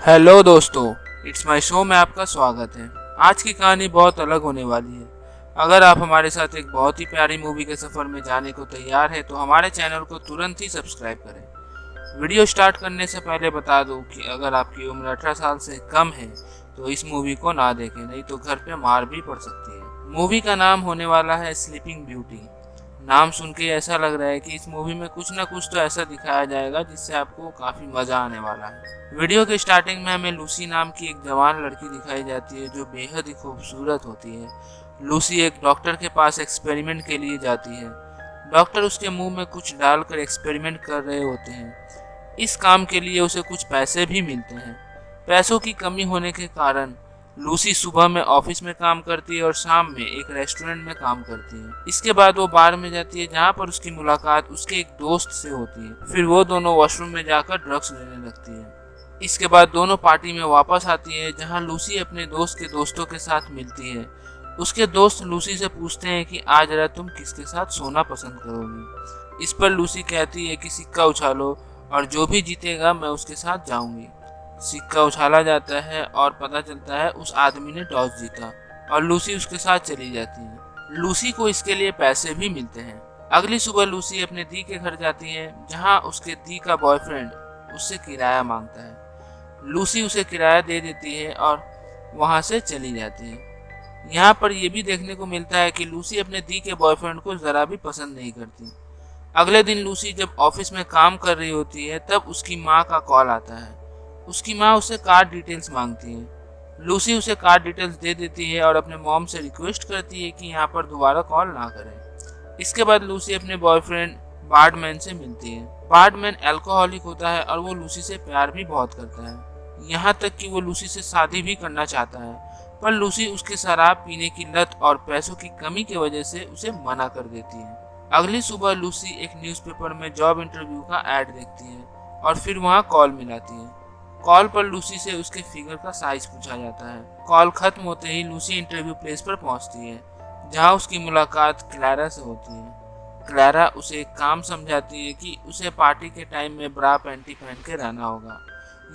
Hello दोस्तों, it's my show में आपका स्वागत है। आज की कहानी बहुत अलग होने वाली है। अगर आप हमारे साथ एक बहुत ही प्यारी मूवी के सफ़र में जाने को तैयार है तो हमारे चैनल को तुरंत ही सब्सक्राइब करें। वीडियो स्टार्ट करने से पहले बता दूं कि अगर आपकी उम्र 18 साल से कम है तो इस मूवी को ना देखें, नहीं तो घर पे मार भी पड़ सकती है। मूवी का नाम होने वाला है स्लीपिंग ब्यूटी। नाम सुन के ऐसा लग रहा है कि इस मूवी में कुछ ना कुछ तो ऐसा दिखाया जाएगा जिससे आपको काफ़ी मज़ा आने वाला है। वीडियो के स्टार्टिंग में हमें लूसी नाम की एक जवान लड़की दिखाई जाती है जो बेहद ही खूबसूरत होती है। लूसी एक डॉक्टर के पास एक्सपेरिमेंट के लिए जाती है। डॉक्टर उसके मुंह में कुछ डालकर एक्सपेरिमेंट कर रहे होते हैं। इस काम के लिए उसे कुछ पैसे भी मिलते हैं। पैसों की कमी होने के कारण लूसी सुबह में ऑफिस में काम करती है और शाम में एक रेस्टोरेंट में काम करती है। इसके बाद वो बार में जाती है जहाँ पर उसकी मुलाकात उसके एक दोस्त से होती है। फिर वो दोनों वॉशरूम में जाकर ड्रग्स लेने लगती है। इसके बाद दोनों पार्टी में वापस आती है जहाँ लूसी अपने दोस्त के दोस्तों के साथ मिलती है। उसके दोस्त लूसी से पूछते हैं कि आज रात तुम किसके साथ सोना पसंद करोगी। इस पर लूसी कहती है कि सिक्का उछालो और जो भी जीतेगा मैं उसके साथ जाऊंगी। सिक्का उछाला जाता है और पता चलता है उस आदमी ने टॉस जीता और लूसी उसके साथ चली जाती है। लूसी को इसके लिए पैसे भी मिलते हैं। अगली सुबह लूसी अपने दी के घर जाती है जहां उसके दी का बॉयफ्रेंड उससे किराया मांगता है। लूसी उसे किराया दे देती है और वहां से चली जाती है। यहाँ पर यह भी देखने को मिलता है कि लूसी अपने दी के बॉयफ्रेंड को जरा भी पसंद नहीं करती। अगले दिन लूसी जब ऑफिस में काम कर रही होती है तब उसकी माँ का कॉल आता है। उसकी माँ उससे कार्ड डिटेल्स मांगती है। लूसी उसे कार्ड डिटेल्स दे देती है और अपने मॉम से रिक्वेस्ट करती है कि यहाँ पर दोबारा कॉल ना करें। इसके बाद लूसी अपने बॉयफ्रेंड बार्डमैन से मिलती है। बार्डमैन अल्कोहलिक होता है और वो लूसी से प्यार भी बहुत करता है, यहाँ तक कि वो लूसी से शादी भी करना चाहता है, पर लूसी उसके शराब पीने की लत और पैसों की कमी की वजह से उसे मना कर देती है। अगली सुबह लूसी एक न्यूज़पेपर में जॉब इंटरव्यू का ऐड देखती है और फिर वहाँ कॉल मिलाती है। कॉल पर लूसी से उसके फिगर का साइज पूछा जाता है। कॉल खत्म होते ही लूसी इंटरव्यू प्लेस पर पहुंचती है जहां उसकी मुलाकात क्लैरा से होती है। क्लैरा उसे एक काम समझाती है कि उसे पार्टी के टाइम में ब्रा पैंटी पहन के रहना होगा।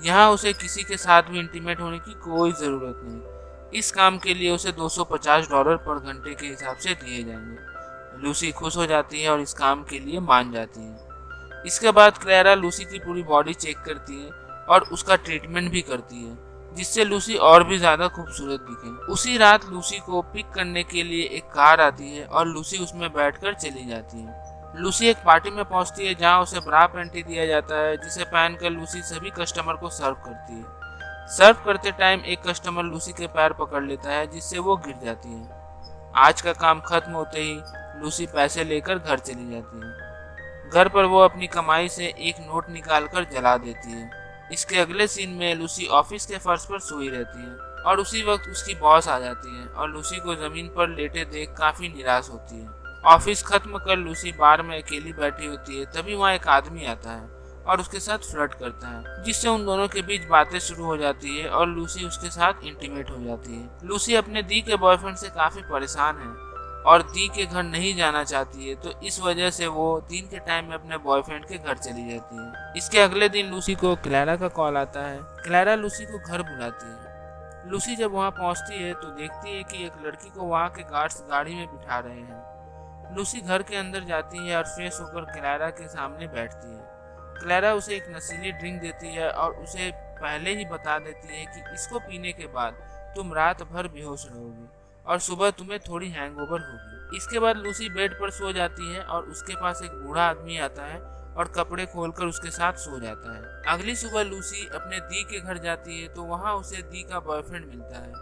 यहाँ उसे किसी के साथ भी इंटीमेट होने की कोई ज़रूरत नहीं। इस काम के लिए उसे $250 पर घंटे के हिसाब से दिए जाएंगे। लूसी खुश हो जाती है और इस काम के लिए मान जाती है। इसके बाद क्लैरा लूसी की पूरी बॉडी चेक करती है और उसका ट्रीटमेंट भी करती है जिससे लूसी और भी ज्यादा खूबसूरत दिखे। उसी रात लूसी को पिक करने के लिए एक कार आती है और लूसी उसमें बैठकर चली जाती है। लूसी एक पार्टी में पहुंचती है जहां उसे ब्रा पैंटी दिया जाता है जिसे पहनकर लूसी सभी कस्टमर को सर्व करती है। सर्व करते टाइम एक कस्टमर लूसी के पैर पकड़ लेता है जिससे वो गिर जाती है। आज का काम खत्म होते ही लूसी पैसे लेकर घर चली जाती है। घर पर वो अपनी कमाई से एक नोट निकालकर जला देती है। इसके अगले सीन में लूसी ऑफिस के फर्श पर सोई रहती है और उसी वक्त उसकी बॉस आ जाती है और लूसी को जमीन पर लेटे देख काफी निराश होती है। ऑफिस खत्म कर लूसी बार में अकेली बैठी होती है तभी वहाँ एक आदमी आता है और उसके साथ फ्लर्ट करता है जिससे उन दोनों के बीच बातें शुरू हो जाती है और लूसी उसके साथ इंटीमेट हो जाती है। लूसी अपने दी के बॉयफ्रेंड से काफी परेशान है और दी के घर नहीं जाना चाहती है, तो इस वजह से वो दिन के टाइम में अपने बॉयफ्रेंड के घर चली जाती है। इसके अगले दिन लूसी को क्लैरा का कॉल आता है। क्लैरा लूसी को घर बुलाती है। लूसी जब वहाँ पहुँचती है तो देखती है कि एक लड़की को वहाँ के गार्ड्स गाड़ी में बिठा रहे हैं। लूसी घर के अंदर जाती है और फ्रेश होकर क्लैरा के सामने बैठती है। क्लैरा उसे एक नशीली ड्रिंक देती है और उसे पहले ही बता देती है कि इसको पीने के बाद तुम रात भर बेहोश रहोगी और सुबह तुम्हें थोड़ी हैंगओवर होगी। इसके बाद लूसी बेड पर सो जाती है और उसके पास एक बूढ़ा आदमी आता है और कपड़े खोलकर उसके साथ सो जाता है। अगली सुबह लूसी अपने दी के घर जाती है तो वहाँ उसे दी का बॉयफ्रेंड मिलता है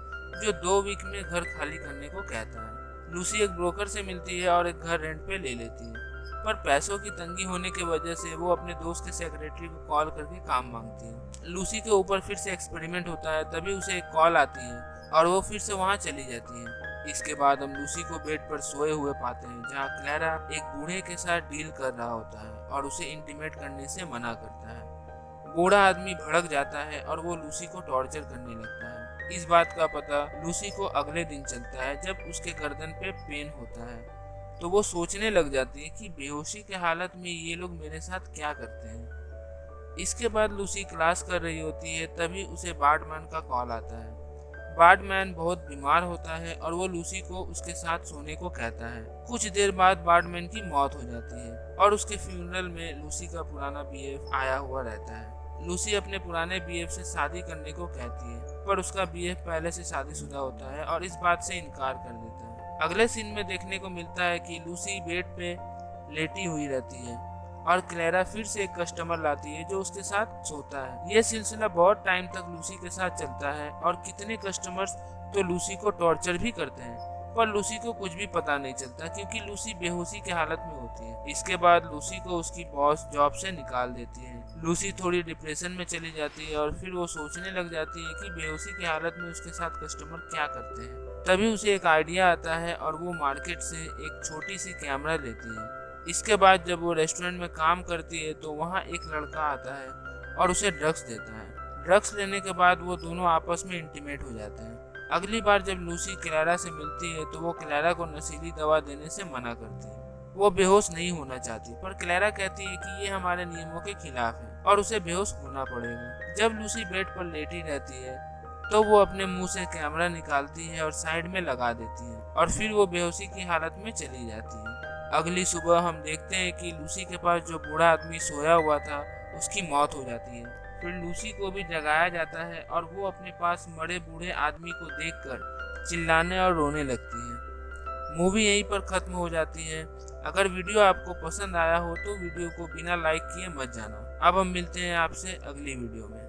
जो 2 वीक में घर खाली करने को कहता है। लूसी एक ब्रोकर से मिलती है और एक घर रेंट पे ले लेती है, पर पैसों की तंगी होने की वजह से वो अपने दोस्त के सेक्रेटरी को कॉल करके काम मांगती है। लूसी के ऊपर फिर से एक्सपेरिमेंट होता है तभी उसे एक कॉल आती है और वो फिर से वहाँ चली जाती है। इसके बाद हम लूसी को बेड पर सोए हुए पाते हैं जहाँ क्लैरा एक बूढ़े के साथ डील कर रहा होता है और उसे इंटीमेट करने से मना करता है। बूढ़ा आदमी भड़क जाता है और वो लूसी को टॉर्चर करने लगता है। इस बात का पता लूसी को अगले दिन चलता है जब उसके गर्दन पे पेन होता है, तो वो सोचने लग जाती है कि बेहोशी के हालत में ये लोग मेरे साथ क्या करते हैं। इसके बाद लूसी क्लास कर रही होती है, तभी उसे बार्टमैन का कॉल आता है। बार्टमैन बहुत बीमार होता है और वो लूसी को उसके साथ सोने को कहता है। कुछ देर बाद बार्टमैन की मौत हो जाती है और उसके फ्यूनरल में लूसी का पुराना बीएफ आया हुआ रहता है। लूसी अपने पुराने बीएफ से शादी करने को कहती है, पर उसका बीएफ पहले से शादीशुदा होता है और इस बात से इनकार कर देता है। अगले सीन में देखने को मिलता है कि लूसी बेड पे लेटी हुई रहती है और क्लेरा फिर से एक कस्टमर लाती है जो उसके साथ सोता है। ये सिलसिला बहुत टाइम तक लूसी के साथ चलता है और कितने कस्टमर्स तो लूसी को टॉर्चर भी करते हैं, पर लूसी को कुछ भी पता नहीं चलता क्योंकि लूसी बेहोशी की हालत में होती है। इसके बाद लूसी को उसकी बॉस जॉब से निकाल देती है। लूसी थोड़ी डिप्रेशन में चली जाती है और फिर वो सोचने लग जाती है कि बेहोशी की हालत में उसके साथ कस्टमर क्या करते हैं। तभी उसे एक आइडिया आता है और वो मार्केट से एक छोटी सी कैमरा लेती है। इसके बाद जब वो रेस्टोरेंट में काम करती है तो वहाँ एक लड़का आता है और उसे ड्रग्स देता है। ड्रग्स लेने के बाद वो दोनों आपस में इंटीमेट हो जाते हैं। अगली बार जब लूसी क्लैरा से मिलती है तो वो क्लैरा को नशीली दवा देने से मना करती है। वो बेहोश नहीं होना चाहती, पर क्लैरा कहती है कि ये हमारे नियमों के खिलाफ है और उसे बेहोश होना पड़ेगा। जब लूसी बेड पर लेटी रहती है तो वो अपने मुंह से कैमरा निकालती है और साइड में लगा देती है और फिर वो बेहोशी की हालत में चली जाती है। अगली सुबह हम देखते हैं कि लूसी के पास जो बूढ़ा आदमी सोया हुआ था उसकी मौत हो जाती है। फिर लूसी को भी जगाया जाता है और वो अपने पास मरे बूढ़े आदमी को देखकर चिल्लाने और रोने लगती है। मूवी यहीं पर खत्म हो जाती है। अगर वीडियो आपको पसंद आया हो तो वीडियो को बिना लाइक किए मत जाना। अब हम मिलते हैं आपसे अगली वीडियो में।